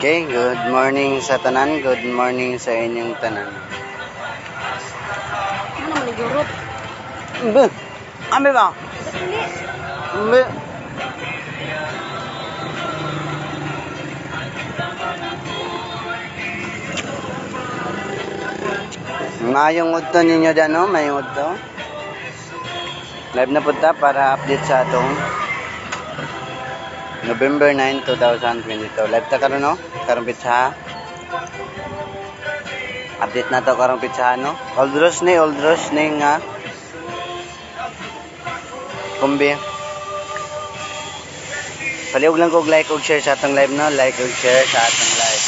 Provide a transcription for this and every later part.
Okay, good morning sa tanan, good morning sa inyong tanan. Ano naman nagurot? Be, ame ba? Ba't hindi? Be. Mayong udto ninyo dyan, no? Mayong udto. Live na punta para update sa atong November 9, 2022. Live ta karon, no? Karong pitsa. Update na to karong pitsa, no? Old Rose ni nga kumbi. Paliog lang kog like ug share sa atong live, no? Like ug share sa atong live.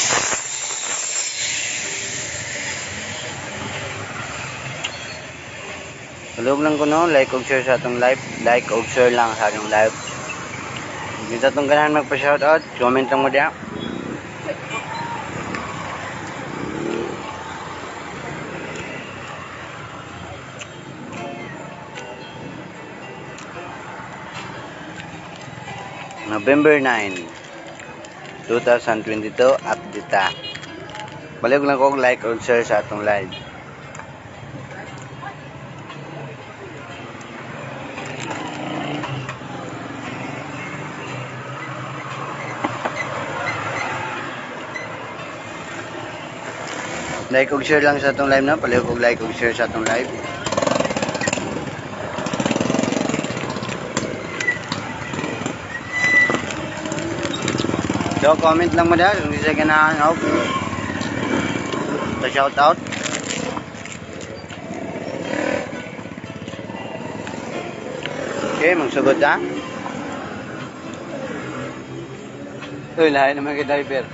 Paliog lang ko, no? Like ug share sa atong live. Like ug share lang sa atong live. Hindi sa itong ganahan magpa-shoutout. Comment lang mo diya. November 9, 2022, update ta. Balik lang ko like or share sa atong live. Like or share lang sa atong live, na. Balik ko like or share sa atong live. So, comment lang mo dahil kung isa ka na sa shoutout. Okay, magsugod na. Uy, lahat naman kay diaper.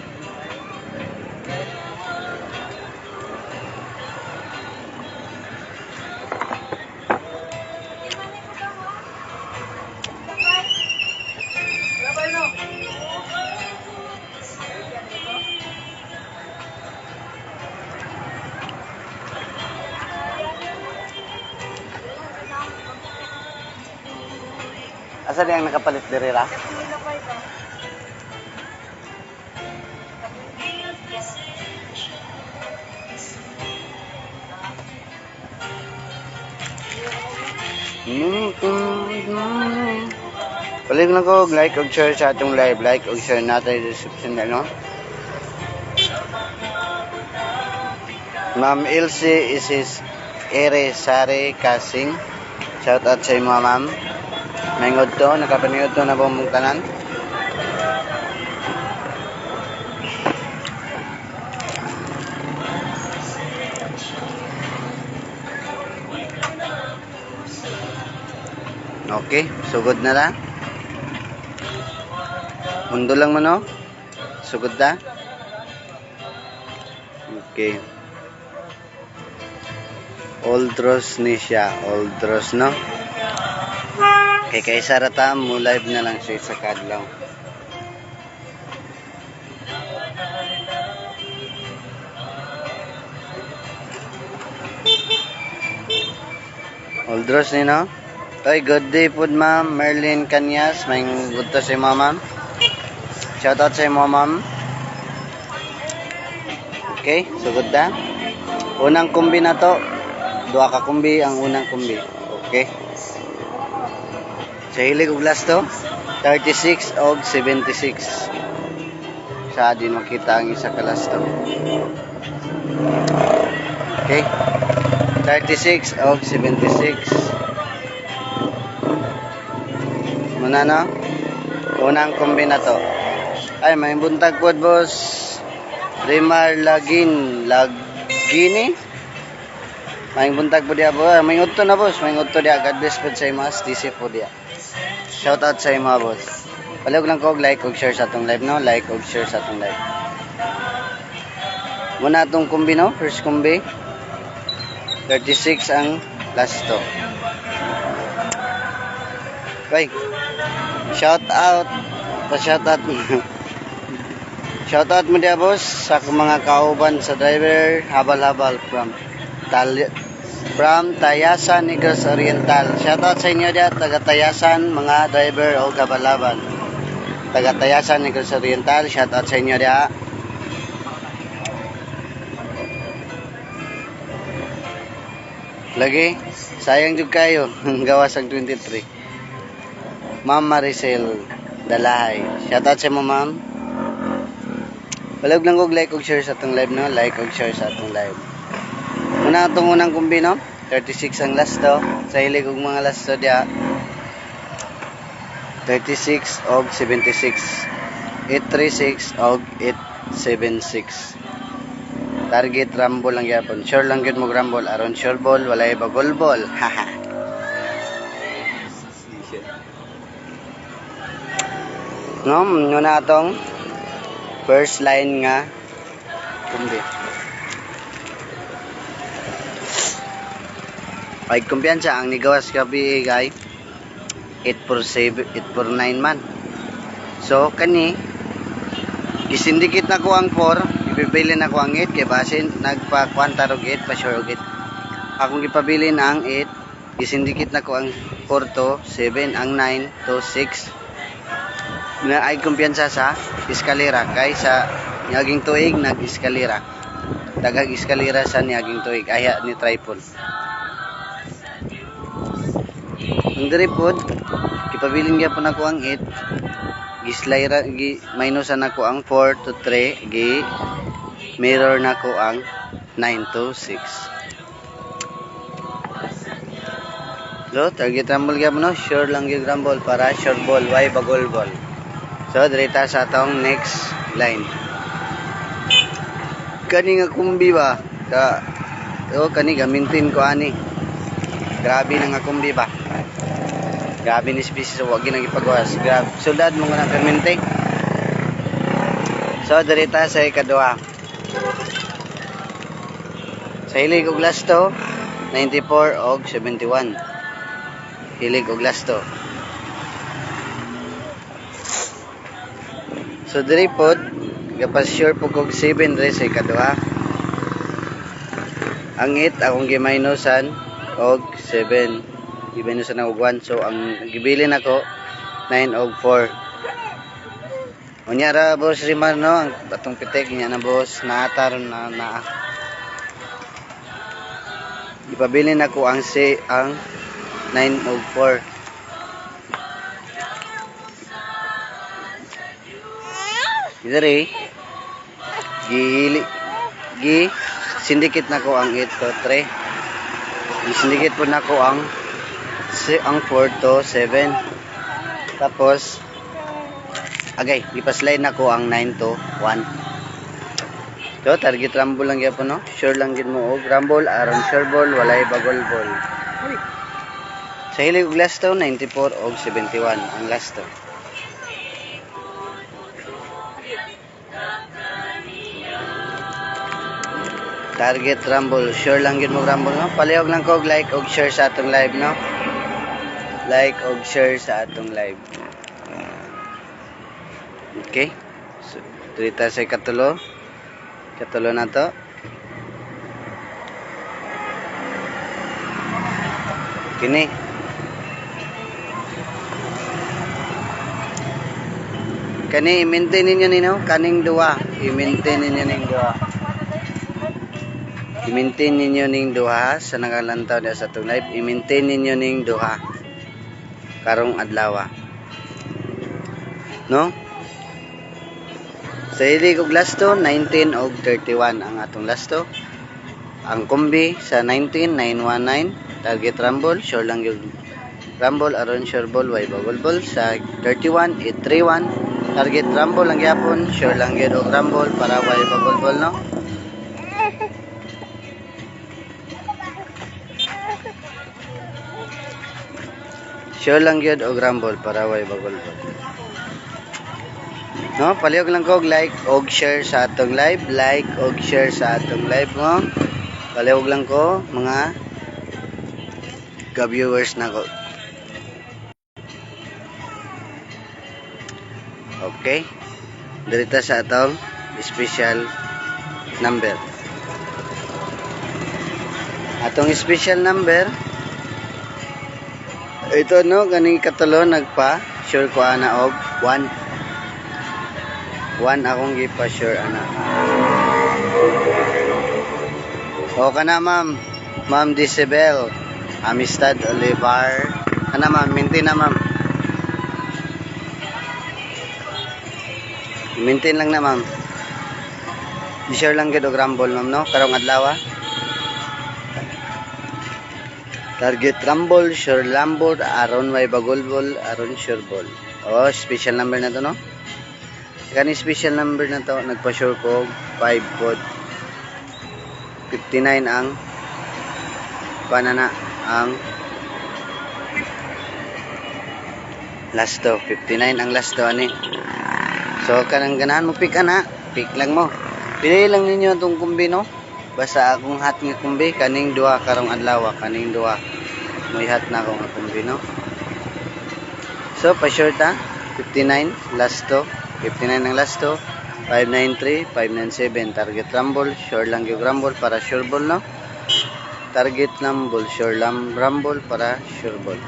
Asa di ang nakapalit diri ra? Palig lang ko like ug share sa atong live, like ug share natin description na, no? Ma'am Ilse Isis Ere Sare Kasing. Shout out sa imo, ma'am. Mayngod to, nakapaniod to na buong tanan. Okay, sugod na lang. Mundo lang mo, no? Sugod na. Okay. Old Rose ni siya. Old Rose, no? Kay kaysa rata mo live na lang siya sa kadlaw. Old Rose ni, no? Oy, good day po, ma'am. Merlin Kanyas. May good to sa imo, ma'am. Shoutout sa imo, ma'am. Okay, sugod na. Unang kumbi na to. Dua ka kumbi ang unang kumbi. Okay. Sa hilig og last to, 36 og 76. Sa din makita ang isa ka last to. Okay. 36 og 76. Muna, no? Unang kumbi na to. Ay, may buntag po, boss. Rimar Lagini. May buntag po diya, boss. May utto na, boss. May utto diya. God bless po sa imas. DC po diya. Shout out sa imo, boss. Palihog lang ko like ug share sa atong live, no? Like ug share sa atong live. Muna atong kumbi, no? First kumbi. 36 ang last to. Okay. Shout out. Pa-shout out. Shout out mo diya, boss, sa mga kauban sa driver, habal-habal from Tayasan, Negros Oriental. Shout out sa inyo diya, taga Tayasan, mga driver o habal-habal. Taga Tayasan, Negros Oriental. Shout out sa inyo diya. Lagi, sayang jud kayo. Gawas ang 23. Ma'am Maricel Dalahay. Shoutout sa mo, ma'am. Palog lang kog like og share sa atong live, no? Like og share sa atong live. Muna itong unang kumbi, no? 36 ang last to. Sa hilig og mga last to dia. 36 og 76. 836 og 876. Target rumble lang yapon. Sure lang gyud mo rumble aron sure ball walay bagol ball. Haha. No, muna atong first line nga kumbi. Ay kumpiyansa ang nigawas gabi guys. 847, 849 man. So kani isindikit na ko ang 4, ipipili na ko ang 8 kay basin nagpa-kwanta og 8 pa sure og 8. Akong ipabilin ang 8, isindikit na ko ang 4 to 7, ang 9 to 6. Na ay kumpiyansa sa eskalera kay sa niaging tuig nag-eskalera. Daghang eskalera sa niaging tuig aya ni triple. Ang diri pod ipabilin gyapon ako ang 8. Gislayra gi minusan nako ang 4 to 3 gi mirror nako ang 9 to 6. So target rumble gyapon no, sure lang gyud rumble para sure ball why bagol ball. So direta sa atong next line. Kani nga kumbi ba ka kani gamintin ko ani. Grabe na nga kumbi ba. Grabe ni species wag ginang ipagawas. Grabe sulad mo nga permente. So direta sa ikadua. Sa hilig og last to 94 og 71. Hilig og last to. So diri pod gapas sure po kog 7 diri sa ikadua. Ang 8 akong gi-minusan og 7. Gibinusan na og 1. So ang gibilin ako 9 og 4. Unya ra boss Rimar no ang atong pitik niya na boss naatar na. Ipabilin ako ang 9 og 4. Diri gi sindikit nako ang 8 to 3. Sindikit po nako ang 4 to 7. Tapos agay ipaslide nako ang 9 to 1. So target rumble lang gyapon no. Sure lang gid mo og rumble aron sure ball walay bagol ball. Sa hilig og last to 94 og 71 ang last to. Target rumble, sure lang gid mo rumble no. Palihog lang ko og like og share sa atong live no. Like og share sa atong live. Okay. So, dirita sa katulo. Katulo na to. Kini. Kani i-maintain ninyo nino kaning duha. I-maintain ninyo ning duha. I-maintain ninyo ning duha sa nagalantaw sa atong live. I-maintain ninyo ning duha karong adlaw. No? Sa hilig og last to 19 og 31 ang atong last to. Ang kombi sa 19 919 target rumble sure lang yung rumble aron sure ball way bagol ball sa 31 831 target rumble lang gyapon sure lang gyud og rumble para way bagol ball no. Sure lang gyud og rumble para way bagol ball. No, palihog lang ko og like og share sa atong live, like og share sa atong live mo. Palihog lang ko mga ka-viewers nako. Okay. Dirita sa atong special number. Atong special number ito no ganing katulo nagpa sure ko ana og 1 akong gipa sure ana. O kana ma'am Ma'am Disabel, Amistad Olivar. Ano ma'am, maintain na ma'am. Maintain lang na ma'am. I-share lang gid og Rumble ma'am no, karong adlaw. Target Rumble, sure Lambot, aron way bagolbol, aron sure ball. Oh, special number na to no. Kani special number na to, nagpa-sure ko 5 pod. 59 ang banana ang last to. 59 ang last to ani. So kanang ganahan mo pick ana, pick lang mo. Pili lang ninyo itong kumbi no. Basta akong hat nga kumbi kaning duha karong adlaw, kaning duha. May hat na akong kumbi no. So pa-sure ta 59 last to. 59 ang last to. 593, 597 target rumble, sure lang yung rumble para sure ball no. Target rumble, sure rumble para sure ball.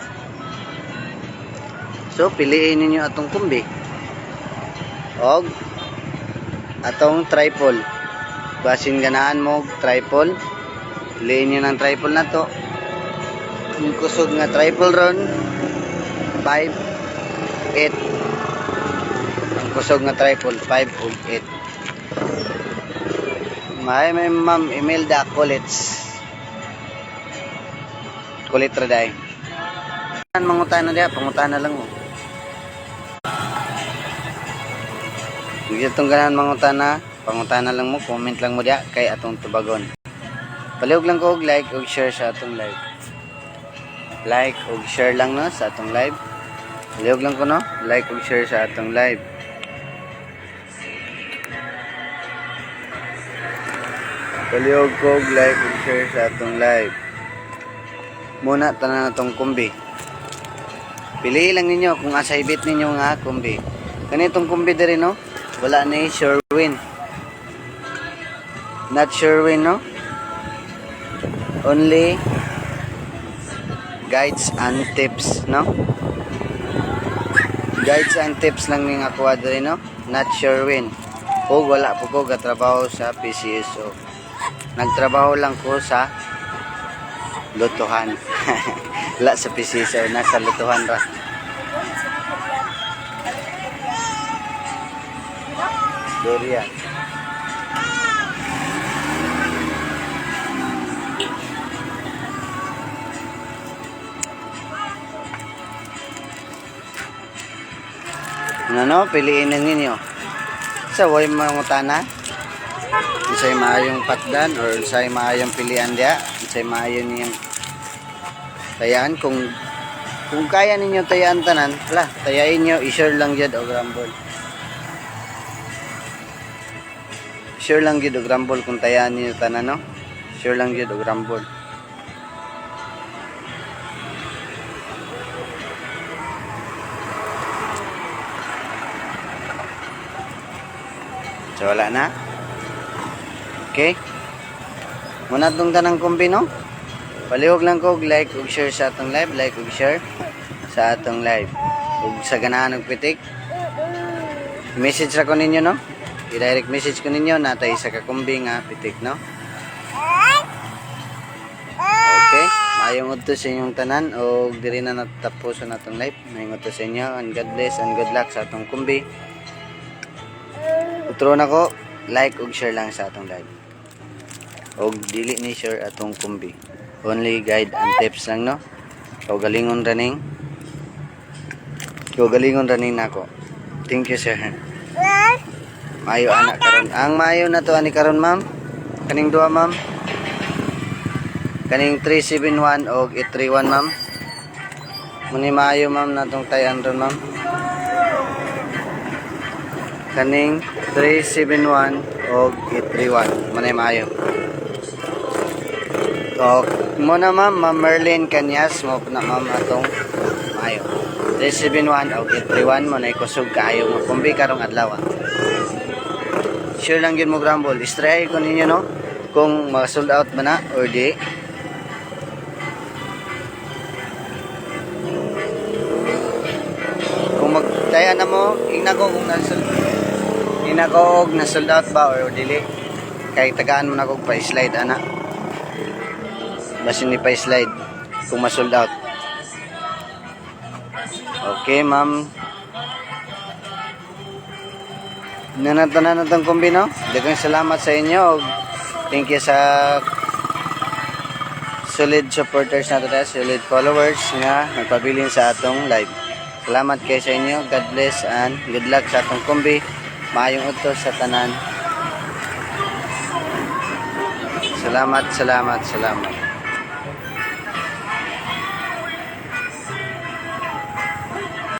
So piliin niyo atong kumbi. Og atong triple. Basin ganahan mo triple. Piliin niyo ng triple na to. Yung kusog nga triple ron 5 8. Kusog nga triple 5 ug 8. May ma'am Imelda College. Kulit ra day. Mangutana dia, pangutana lang mo. Hindi itong ganahan mangutana, pangutana lang mo, comment lang mo dia kay atong tubagon. Palihog lang ko og like ug share sa atong live. Like ug share lang no sa atong live. Palihog lang ko no, like ug share sa atong live. Palihog ko og like ug share sa atong live. Muna tanan natong kumbi. Pili lang ninyo kung asa ibit ninyo nga kumbi. Kanitong kumbi diri no, wala ni sure win. Not sure win no. Only guides and tips no. Guides and tips lang ning ako diri no. Not sure win. O wala po ko gatrabaho sa PCSO. Nagtrabaho lang ko sa lutuhan. Wala sa PCSO, nasa lutuhan ra. Durian. Ano, piliin lang ninyo. Sa way mangutana. Isa'y maayong patdan or isa'y maayong pilian dia, isa'y maayon niyang tayaan. Kung kaya ninyo tayaan tanan, wala, tayain nyo, i-share lang dyan o grumble. Share lang dyan o grumble kung tayaan ninyo tanan, no? Share lang dyan o grumble. So wala na. Okay? Muna itong tanang kumbi, no? Palihog lang ko, like ug share sa atong live, like ug share sa atong live. Ug sa ganahan og pitik. Message ra ko ninyo, no? I-direct message ko ninyo na tay isa ka kumbi nga pitik, no? Okay? Mayong udto sa inyong tanan ug diri na natapos na atong live. Mayong udto sa inyo and God bless and good luck sa atong kumbi. Utro na ko, like ug share lang sa atong live. Og dili ni share atong kumbi. Only guide and tips lang no. Galingon running nako. Thank you sir. Mayo anak karon. Ang mayo na to ani karon ma'am. Kaning duha ma'am. Kaning 371 og 831 ma'am. Muni mayo ma'am natong tayan ron ma'am. Kaning 371 og 831 muni mayo. So, muna ma'am, Ma'am Merlin Kanyas mo na ma'am atong mayo. 371 o 831 mo na ikusog kayo mo kumbi karong adlaw. Sure lang yun mo grumble. Istray ko ninyo no kung mag-sold out ba na or di. Kung magtaya na mo, ingna ko kung na-sold out ba or dili. Kay tagaan mo na kog pa-slide ana. basin ni pa slide kung ma-sold out. Okay, ma'am. Nanatanan itong kumbi, no? Daghang salamat sa inyo. Thank you sa solid supporters nato tayo, solid followers nga nagpabilin sa atong live. Salamat kayo sa inyo. God bless and good luck sa atong kumbi. Maayong utos sa tanan. Salamat, salamat, salamat.